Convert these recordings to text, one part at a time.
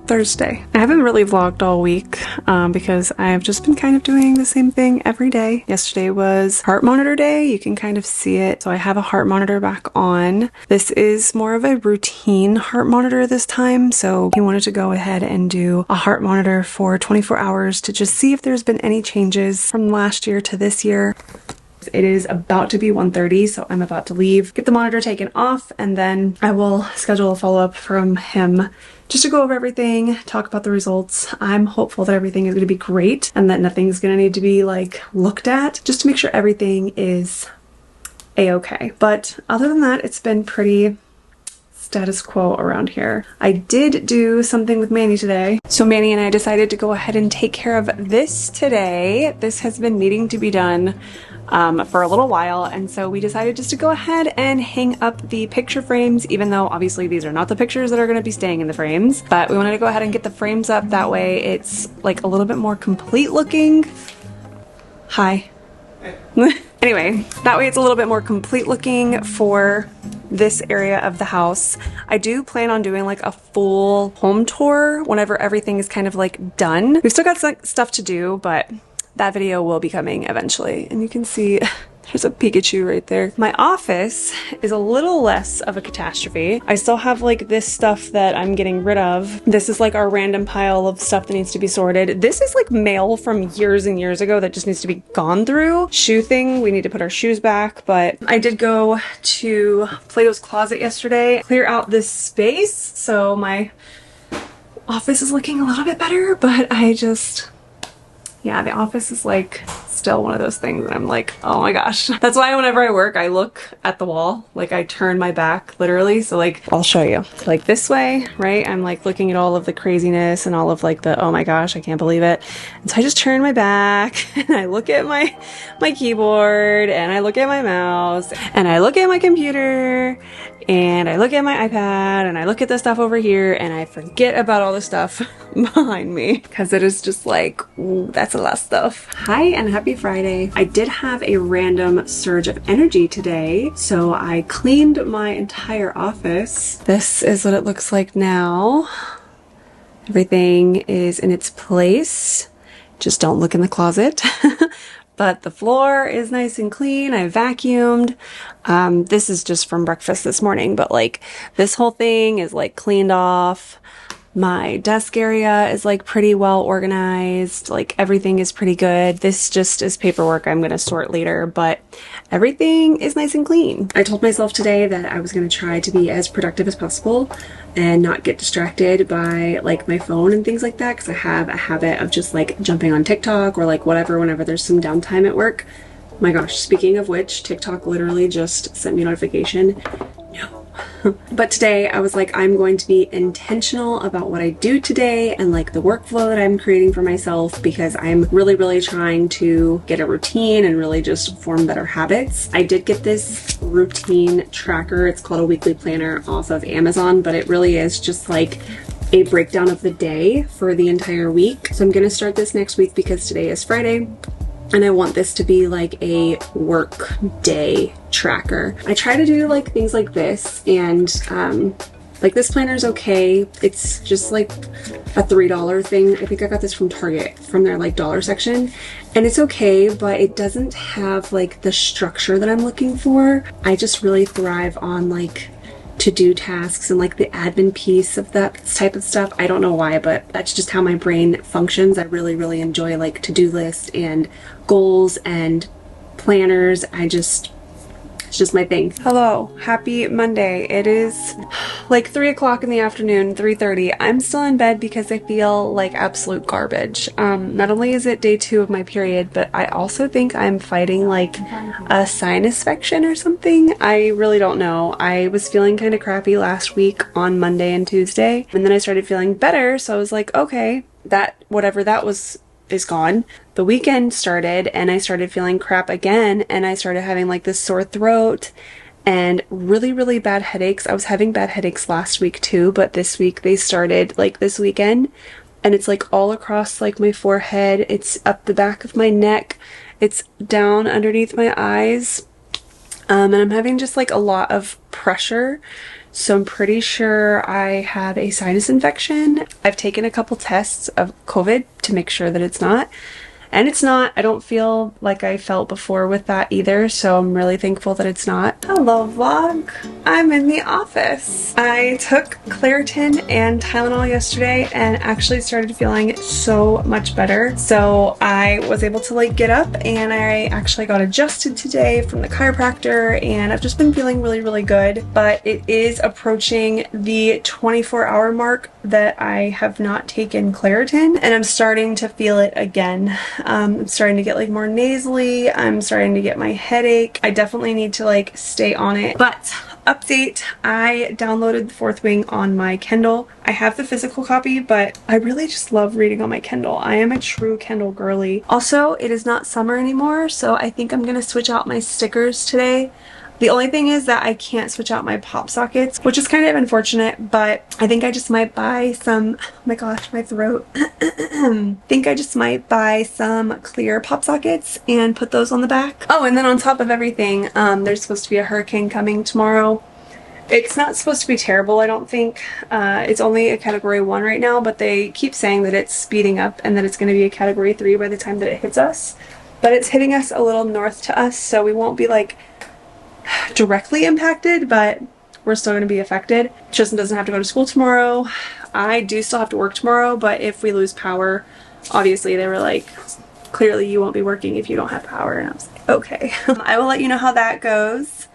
Thursday. I haven't really vlogged all week because I've just been kind of doing the same thing every day. Yesterday was heart monitor day. You can kind of see it. So I have a heart monitor back on. This is more of a routine heart monitor this time. So he wanted to go ahead and do a heart monitor for 24 hours to just see if there's been any changes from last year to this year. It is about to be 1:30, so I'm about to leave, get the monitor taken off, and then I will schedule a follow-up from him just to go over everything, talk about the results. I'm hopeful that everything is going to be great and that nothing's going to need to be like looked at, just to make sure everything is a-okay. But other than that, it's been pretty status quo around here. I did do something with Manny today. So Manny and I decided to go ahead and take care of this today. This has been needing to be done for a little while, and so we decided just to go ahead and hang up the picture frames, even though obviously these are not the pictures that are going to be staying in the frames, but we wanted to go ahead and get the frames up. That way it's like a little bit more complete looking. Hi. Anyway, that way it's a little bit more complete looking for this area of the house. I do plan on doing like a full home tour whenever everything is kind of like done. We've still got some stuff to do, but that video will be coming eventually. And you can see there's a Pikachu right there. My office is a little less of a catastrophe. I still have like this stuff that I'm getting rid of. This is like our random pile of stuff that needs to be sorted. This is like mail from years and years ago that just needs to be gone through. Shoe thing, we need to put our shoes back, but I did go to Plato's Closet yesterday, clear out this space, so my office is looking a little bit better, but yeah, the office is like still one of those things that I'm like, oh my gosh. That's why whenever I work, I look at the wall. Like I turn my back literally. So like, I'll show you. Like this way, right? I'm like looking at all of the craziness and all of like the, oh my gosh, I can't believe it. And so I just turn my back and I look at my keyboard and I look at my mouse and I look at my computer and I look at my iPad and I look at the stuff over here and I forget about all the stuff behind me because it is just like, ooh, that's a lot of stuff. Hi and happy Friday. I did have a random surge of energy today, so I cleaned my entire office. This is what it looks like now. Everything is in its place. Just don't look in the closet. But the floor is nice and clean. I vacuumed. This is just from breakfast this morning, but like this whole thing is like cleaned off. My desk area is like pretty well organized. Like everything is pretty good. This just is paperwork I'm gonna sort later, but everything is nice and clean. I told myself today that I was gonna try to be as productive as possible and not get distracted by like my phone and things like that, because I have a habit of just like jumping on TikTok or like whatever whenever there's some downtime at work. My gosh, speaking of which, TikTok literally just sent me a notification. No. But today I was like, I'm going to be intentional about what I do today and like the workflow that I'm creating for myself, because I'm really trying to get a routine and really just form better habits. I did get this routine tracker. It's called a weekly planner off of Amazon, but it really is just like a breakdown of the day for the entire week. So I'm gonna start this next week because today is Friday. And I want this to be like a work day tracker. I try to do like things like this, and like this planner is okay. It's just like a $3 thing. I think I got this from Target, from their like dollar section, and it's okay, but it doesn't have like the structure that I'm looking for. I just really thrive on like to-do tasks and like the admin piece of that type of stuff. I don't know why, but that's just how my brain functions. I really enjoy like to-do lists and goals and planners. It's just my thing. Hello, happy Monday. It is like 3 o'clock in the afternoon, 3:30. I'm still in bed because I feel like absolute garbage. Not only is it day 2 of my period, but I also think I'm fighting like a sinus infection or something. I really don't know. I was feeling kind of crappy last week on Monday and Tuesday, and then I started feeling better, so I was like, okay, that whatever that was is gone. The weekend started and I started feeling crap again, and I started having like this sore throat and really bad headaches. I was having bad headaches last week too, but this week they started like this weekend, and it's like all across like my forehead, it's up the back of my neck, it's down underneath my eyes, and I'm having just like a lot of pressure So I'm pretty sure I have a sinus infection. I've taken a couple tests of COVID to make sure that it's not. And it's not. I don't feel like I felt before with that either, so I'm really thankful that it's not. Hello vlog. I'm in the office. I took Claritin and Tylenol yesterday and actually started feeling so much better. So I was able to like get up, and I actually got adjusted today from the chiropractor, and I've just been feeling really, really good. But it is approaching the 24-hour mark that I have not taken Claritin, and I'm starting to feel it again. I'm starting to get like more nasally. I'm starting to get my headache. I definitely need to like stay on it. But update, I downloaded The Fourth Wing on my Kindle. I have the physical copy, but I really just love reading on my Kindle. I am a true Kindle girly. Also, it is not summer anymore, so I think I'm gonna switch out my stickers today. The only thing is that I can't switch out my pop sockets, which is kind of unfortunate, but I think I just might buy some, oh my gosh, my throat. I think I just might buy some clear pop sockets and put those on the back. Oh, and then on top of everything, there's supposed to be a hurricane coming tomorrow. It's not supposed to be terrible, I don't think. It's only a category 1 right now, but they keep saying that it's speeding up and that it's going to be a category 3 by the time that it hits us. But it's hitting us a little north to us, so we won't be like directly impacted, but we're still going to be affected. Tristan doesn't have to go to school tomorrow. I do still have to work tomorrow, but if we lose power, obviously they were like, clearly you won't be working if you don't have power, and I was like, okay. I will let you know how that goes.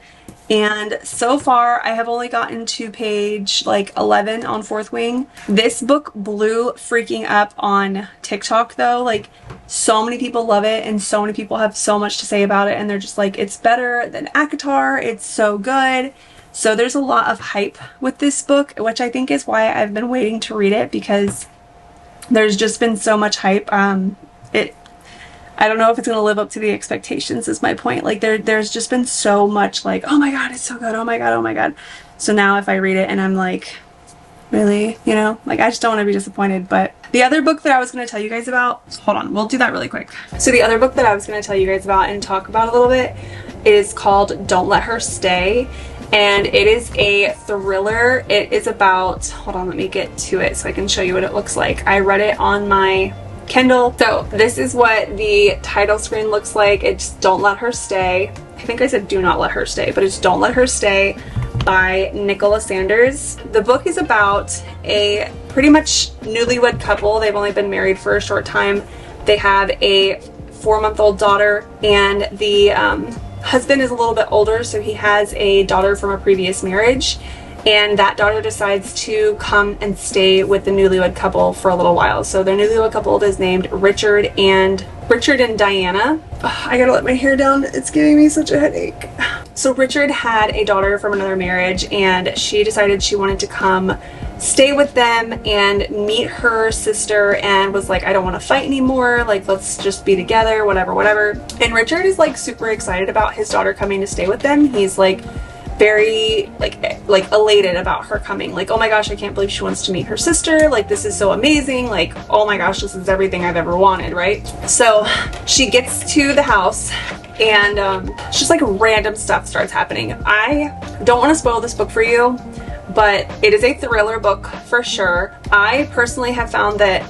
And so far I have only gotten to page like 11 on Fourth Wing. This book blew freaking up on TikTok though. Like, so many people love it and so many people have so much to say about it, and they're just like, it's better than ACOTAR, it's so good. So there's a lot of hype with this book, which I think is why I've been waiting to read it, because there's just been so much hype. I don't know if it's going to live up to the expectations is my point. Like there's just been so much like, oh my god, it's so good, oh my god, oh my god. So now if I read it and I'm like, really, you know, like I just don't want to be disappointed. But the other book that I was going to tell you guys about, hold on, we'll do that really quick. So the other book that I was going to tell you guys about and talk about a little bit is called Don't Let Her Stay. And it is a thriller. It is about, hold on, let me get to it so I can show you what it looks like. I read it on my Kindle. So this is what the title screen looks like. It's Don't Let Her Stay. I think I said Do Not Let Her Stay, but it's Don't Let Her Stay by Nicola Sanders. The book is about a pretty much newlywed couple. They've only been married for a short time. They have a 4-month-old daughter, and the husband is a little bit older, so he has a daughter from a previous marriage. And that daughter decides to come and stay with the newlywed couple for a little while. So their newlywed couple is named Richard and Diana. Ugh, I gotta let my hair down. It's giving me such a headache. So Richard had a daughter from another marriage, and she decided she wanted to come stay with them and meet her sister, and was like, I don't want to fight anymore. Like, let's just be together, whatever, whatever. And Richard is like super excited about his daughter coming to stay with them. He's like very like elated about her coming, like, oh my gosh, I can't believe she wants to meet her sister, like this is so amazing, like oh my gosh, this is everything I've ever wanted, right? So she gets to the house, and just like random stuff starts happening. I don't want to spoil this book for you, but it is a thriller book for sure. I personally have found that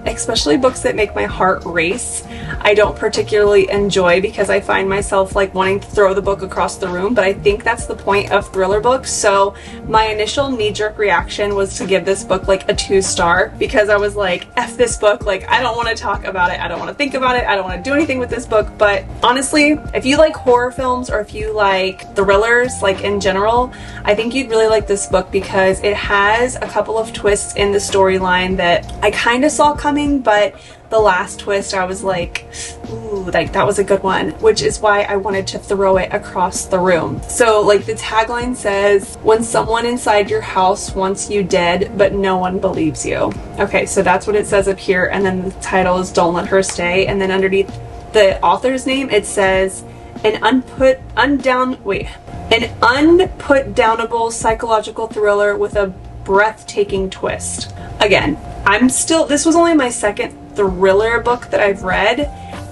especially books that make my heart race, I don't particularly enjoy, because I find myself like wanting to throw the book across the room, but I think that's the point of thriller books. So my initial knee-jerk reaction was to give this book like a 2-star, because I was like, F this book, like I don't want to talk about it, I don't want to think about it, I don't want to do anything with this book. But honestly, if you like horror films or if you like thrillers like in general, I think you'd really like this book, because it has a couple of twists in the storyline that I kind of saw coming, but the last twist I was like, ooh, like that was a good one, which is why I wanted to throw it across the room. So like the tagline says, when someone inside your house wants you dead but no one believes you. Okay, so that's what it says up here, and then the title is Don't Let Her Stay, and then underneath the author's name it says an unputdownable psychological thriller with a breathtaking twist. Again, this was only my second thriller book that I've read,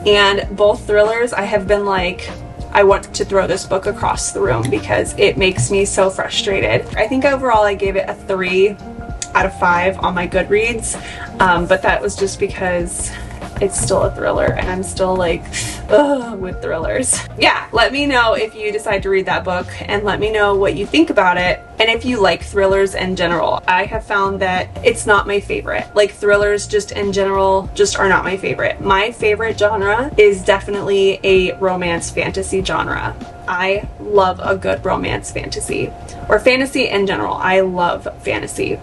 and both thrillers I have been like, I want to throw this book across the room because it makes me so frustrated. I think overall I gave it a 3 out of 5 on my Goodreads, but that was just because it's still a thriller and I'm still like, ugh, with thrillers. Yeah, let me know if you decide to read that book and let me know what you think about it and if you like thrillers in general. I have found that it's not my favorite. Like thrillers just in general just are not my favorite. My favorite genre is definitely a romance fantasy genre. I love a good romance fantasy, or fantasy in general. I love fantasy.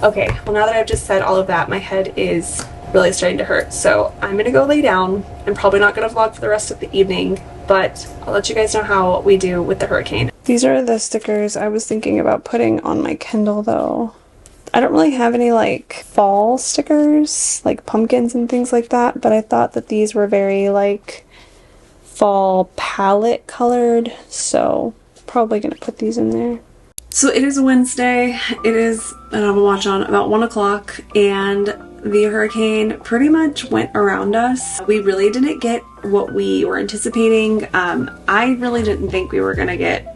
Okay, well now that I've just said all of that, my head is really starting to hurt, so I'm gonna go lay down. I'm probably not gonna vlog for the rest of the evening, but I'll let you guys know how we do with the hurricane. These are the stickers I was thinking about putting on my Kindle though. I don't really have any like fall stickers, like pumpkins and things like that, but I thought that these were very like fall palette colored, so probably gonna put these in there. So it is Wednesday. It is, I don't have a watch on, about 1 o'clock, and the hurricane pretty much went around us. We really didn't get what we were anticipating. I really didn't think we were gonna get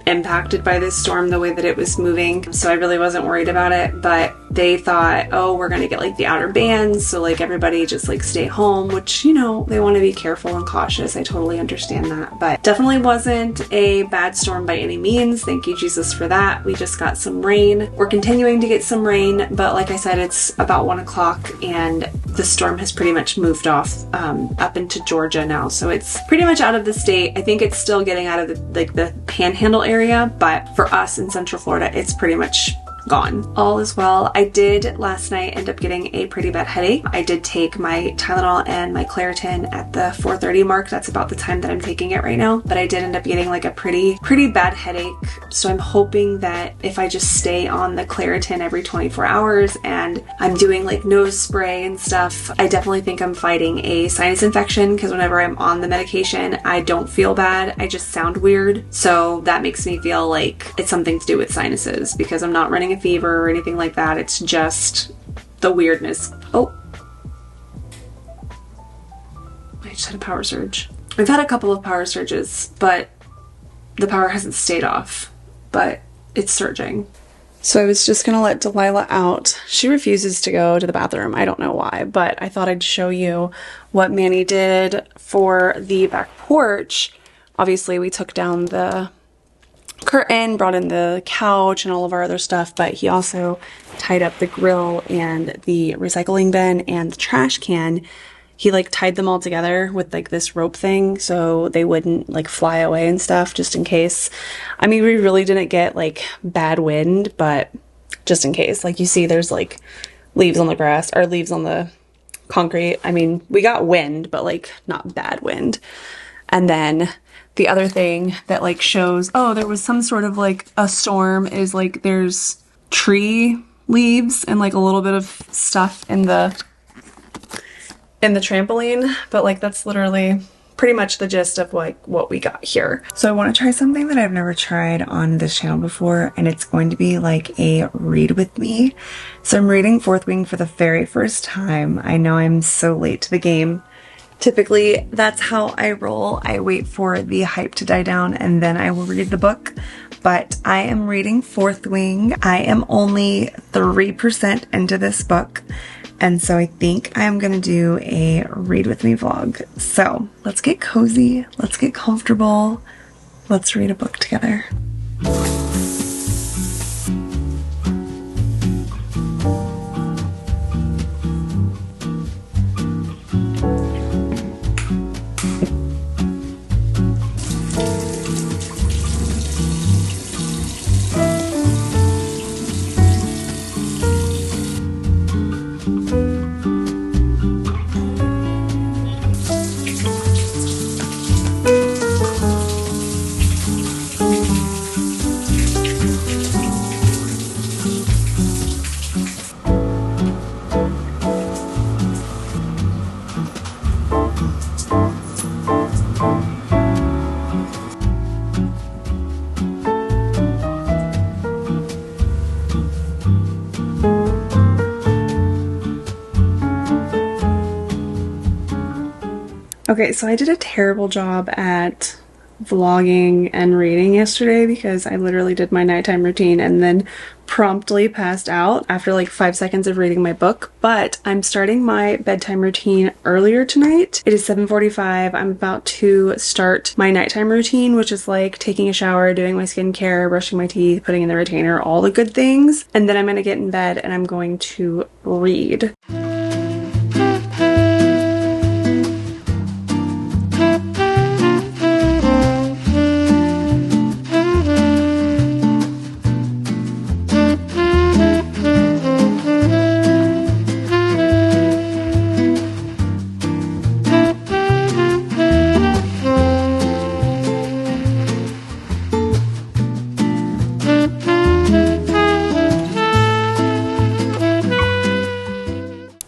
impacted by this storm the way that it was moving, so I really wasn't worried about it, but they thought, oh, we're gonna get like the outer bands, so like everybody just like stay home, which, you know, they want to be careful and cautious. I totally understand that, but definitely wasn't a bad storm by any means. Thank you, Jesus, for that. We just got some rain. We're continuing to get some rain, but like I said, it's about 1 o'clock and the storm has pretty much moved off up into Georgia now, so it's pretty much out of the state. I think it's still getting out of the panhandle area, but for us in Central Florida, it's pretty much gone. All is well. I did last night end up getting a pretty bad headache. I did take my Tylenol and my Claritin at the 4:30 mark. That's about the time that I'm taking it right now, but I did end up getting like a pretty bad headache. So I'm hoping that if I just stay on the Claritin every 24 hours and I'm doing like nose spray and stuff, I definitely think I'm fighting a sinus infection, because whenever I'm on the medication, I don't feel bad. I just sound weird. So that makes me feel like it's something to do with sinuses, because I'm not running a fever or anything like that. It's just the weirdness. Oh, I just had a power surge. I've had a couple of power surges, but the power hasn't stayed off, but it's surging. So I was just gonna let Delilah out. She refuses to go to the bathroom. I don't know why, but I thought I'd show you what Manny did for the back porch. Obviously we took down the curtain, brought in the couch and all of our other stuff, but he also tied up the grill and the recycling bin and the trash can. He like tied them all together with like this rope thing so they wouldn't like fly away and stuff, just in case. I mean, we really didn't get like bad wind, but just in case. Like you see there's like leaves on the grass or leaves on the concrete. I mean, we got wind, but like not bad wind. And then the other thing that like shows, oh, there was some sort of like a storm, is like there's tree leaves and like a little bit of stuff in the trampoline, but like that's literally pretty much the gist of like what we got here. So I want to try something that I've never tried on this channel before, and it's going to be like a read with me. So I'm reading Fourth Wing for the very first time. I know I'm so late to the game. Typically, that's how I roll. I wait for the hype to die down and then I will read the book. But I am reading Fourth Wing. I am only 3% into this book, and so I think I'm gonna do a read with me vlog. So let's get cozy, let's get comfortable, let's read a book together. Okay, so I did a terrible job at vlogging and reading yesterday because I literally did my nighttime routine and then promptly passed out after like 5 seconds of reading my book. But I'm starting my bedtime routine earlier tonight. It is 7:45. I'm about to start my nighttime routine, which is like taking a shower, doing my skincare, brushing my teeth, putting in the retainer, all the good things. And then I'm gonna get in bed and I'm going to read.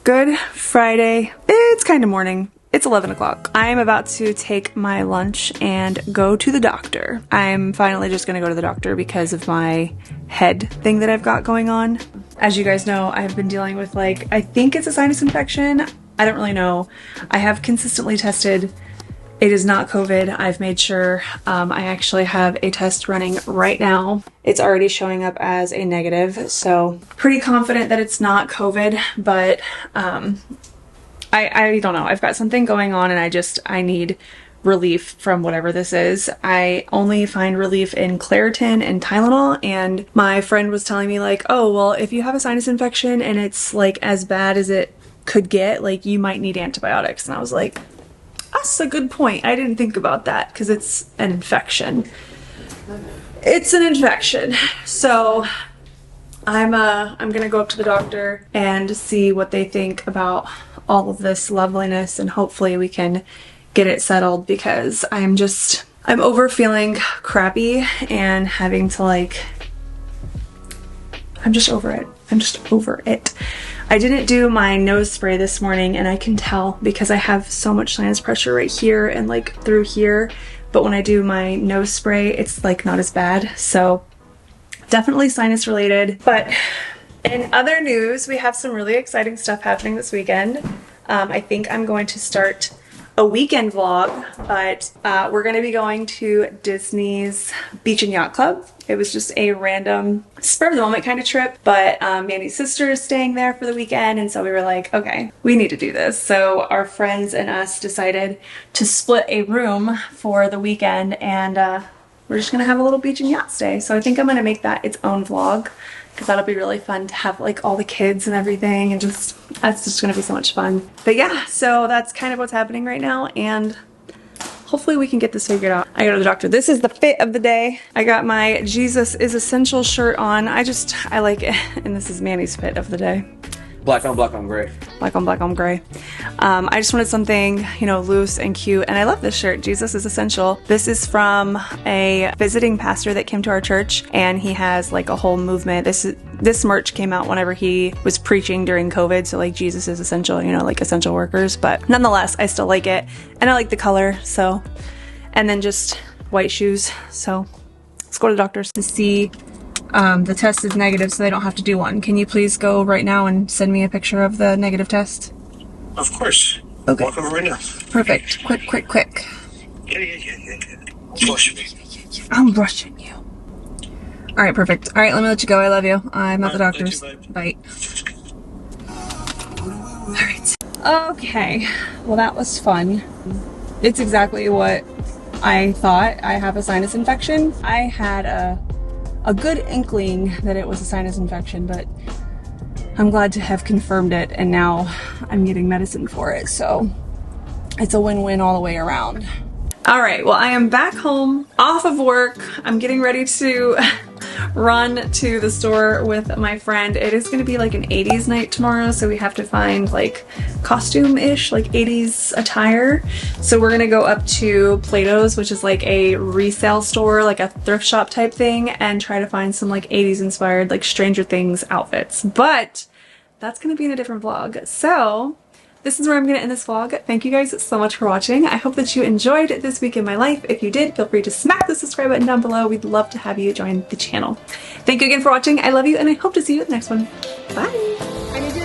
Good Friday. It's kind of morning. It's 11 o'clock. I'm about to take my lunch and go to the doctor. I'm finally just gonna go to the doctor because of my head thing that I've got going on. As you guys know, I've been dealing with like, I think it's a sinus infection. I don't really know. I have consistently tested. It is not COVID. I've made sure. I actually have a test running right now. It's already showing up as a negative, so pretty confident that it's not COVID, but I don't know. I've got something going on and I need relief from whatever this is. I only find relief in Claritin and Tylenol, and my friend was telling me like, oh, well, if you have a sinus infection and it's like as bad as it could get, like you might need antibiotics. And I was like, that's a good point. I didn't think about that because it's an infection. It's an infection. So I'm gonna go up to the doctor and see what they think about all of this loveliness, and hopefully we can get it settled because I'm over feeling crappy and having to like, I'm just over it. I'm just over it. I didn't do my nose spray this morning, and I can tell because I have so much sinus pressure right here and like through here, but when I do my nose spray, it's like not as bad. So definitely sinus related. But in other news, we have some really exciting stuff happening this weekend. I think I'm going to start a weekend vlog, but we're going to be going to Disney's Beach and Yacht Club. It was just a random spur of the moment kind of trip, but Mandy's sister is staying there for the weekend, and so we were like, okay, we need to do this. So our friends and us decided to split a room for the weekend, and we're just gonna have a little beach and yacht stay. So I think I'm gonna make that its own vlog because that'll be really fun to have like all the kids and everything, and that's just gonna be so much fun. But yeah, so that's kind of what's happening right now, and hopefully we can get this figured out. I go to the doctor. This is the fit of the day. I got my Jesus is Essential shirt on. I like it. And this is Manny's fit of the day. Black on black on gray. Black on black on gray. I just wanted something, you know, loose and cute. And I love this shirt. Jesus is Essential. This is from a visiting pastor that came to our church, and he has like a whole movement. This merch came out whenever he was preaching during COVID. So like Jesus is essential, you know, like essential workers. But nonetheless, I still like it. And I like the color. So, and then just white shoes. So let's go to the doctor's to see. The test is negative, so they don't have to do one. Can you please go right now and send me a picture of the negative test? Of course. Okay. Walk over right now. Perfect. Quick. Yeah. Brush me. I'm brushing you. All right, perfect. All right, let me let you go. I love you. I'm at the doctor's. Bye. All right. Okay. Well, that was fun. It's exactly what I thought. I have a sinus infection. I had a good inkling that it was a sinus infection, but I'm glad to have confirmed it, and now I'm getting medicine for it, so it's a win-win all the way around. All right, well, I am back home, off of work. I'm getting ready to run to the store with my friend. It is gonna be like an 80s night tomorrow, so we have to find like costume-ish, like 80s attire. So we're gonna go up to Plato's, which is like a resale store, like a thrift shop type thing, and try to find some like 80s inspired, like Stranger Things outfits. But that's gonna be in a different vlog. So this is where I'm going to end this vlog. Thank you guys so much for watching. I hope that you enjoyed this week in my life. If you did, feel free to smack the subscribe button down below. We'd love to have you join the channel. Thank you again for watching. I love you, and I hope to see you at the next one. Bye!